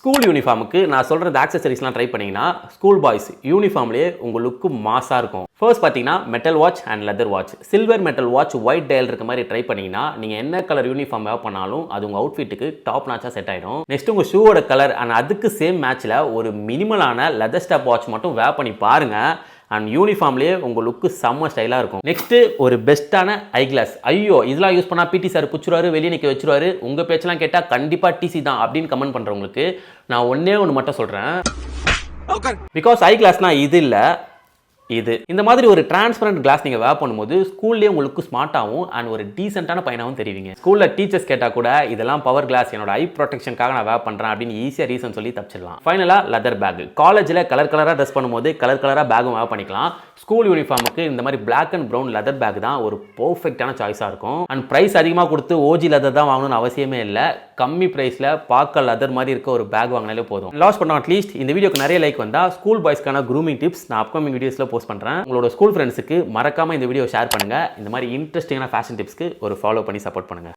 School யூனிஃபார்முக்கு நான் சொல்கிற இந்த ஆக்சசரிஸ்லாம் ட்ரை பண்ணிங்கன்னா ஸ்கூல் பாய்ஸ் யூனிஃபார்ம்லேயே உங்கள் லுக்கு மாசாக இருக்கும். ஃபர்ஸ்ட் பார்த்தீங்கன்னா metal watch and leather watch. Silver metal watch white dial இருக்க மாதிரி ட்ரை பண்ணிங்கன்னா நீங்கள் என்ன கலர் யூனிஃபார்ம் வேர் பண்ணாலும் அது உங்கள் அவுட்ஃபிட்டுக்கு டாப் நாச்சாக செட் ஆகிடும். நெக்ஸ்ட் உங்கள் ஷூவோட கலர் அண்ட் அதுக்கு சேம் மேட்ச்சில் ஒரு மினிமலான லெதர் ஸ்டாப் வாட்ச் மட்டும் வேர் பண்ணி பாருங்கள். அண்ட் யூனிஃபார்ம்லேயே உங்கள் லுக்கு செம்ம ஸ்டைலாக இருக்கும். நெக்ஸ்ட்டு ஒரு பெஸ்ட்டான ஐ கிளாஸ். ஐயோ இதெல்லாம் யூஸ் பண்ணால் பிடி சார் பிடிச்சிருவாரு, வெளியே நிற்க வச்சிருவாரு, உங்கள் பேச்செல்லாம் கேட்டால் கண்டிப்பாக டிசி தான் அப்படின்னு கமெண்ட் பண்ணுறவங்களுக்கு நான் ஒன்றே ஒன்று மட்டும் சொல்கிறேன். பிகாஸ் ஐ கிளாஸ்னால் இது இல்லை, இது இந்த மாதிரி ஒரு டிரான்ஸ்பரண்ட் கிளாஸ் நீங்கள் வேர் பண்ணும்போது ஸ்கூல்லேயே உங்களுக்கு ஸ்மார்ட்டாகவும் அண்ட் ஒரு டீசென்ட்டான பையனாகவும் தெரிவிங்க. ஸ்கூலில் டீச்சர்ஸ் கேட்டால் கூட இதெல்லாம் பவர் கிளாஸ், என்னோட ஐ ப்ரொடெக்ஷனுக்காக நான் வேர் பண்ணுறேன் அப்படின்னு ஈஸியாக ரீசன் சொல்லி தப்பிச்சிடலாம். ஃபைனலாக லெதர் பேக். காலேஜில் கலர் கலராக ட்ரெஸ் பண்ணும்போது கலர் கலராக பேக்கும் வேர் பண்ணிக்கலாம். ஸ்கூல் யூனிஃபார்முக்கு இந்த மாதிரி black and brown leather bag தான் ஒரு பர்ஃபெக்டான சாய்ஸாக இருக்கும். அண்ட் ப்ரைஸ் அதிகமாக கொடுத்து ஓஜி லெதர் தான் வாங்கணும்னு அவசியமே இல்லை. கம்மி ப்ரைஸில் பார்க்க லெதர் மாதிரி இருக்க ஒரு பேக் வாங்கினாலே போதும். லாஸ்ட் பட் நாட் லீஸ்ட், இந்த வீடியோக்கு நிறைய லைக் வந்தால் ஸ்கூல் பாய்ஸ்க்கான க்ரூமிங் டிப்ஸ் நான் அப்கமிங் வீடியோஸில் போஸ்ட் பண்ணுறேன். உங்களோட ஸ்கூல் ஃப்ரெண்ட்ஸுக்கு மறக்காமல் இந்த வீடியோ ஷேர் பண்ணுங்கள். இந்த மாதிரி இன்ட்ரெஸ்டிங்கான ஃபேஷன் டிப்ஸ்க்கு ஒரு ஃபாலோ பண்ணி சப்போர்ட் பண்ணுங்கள்.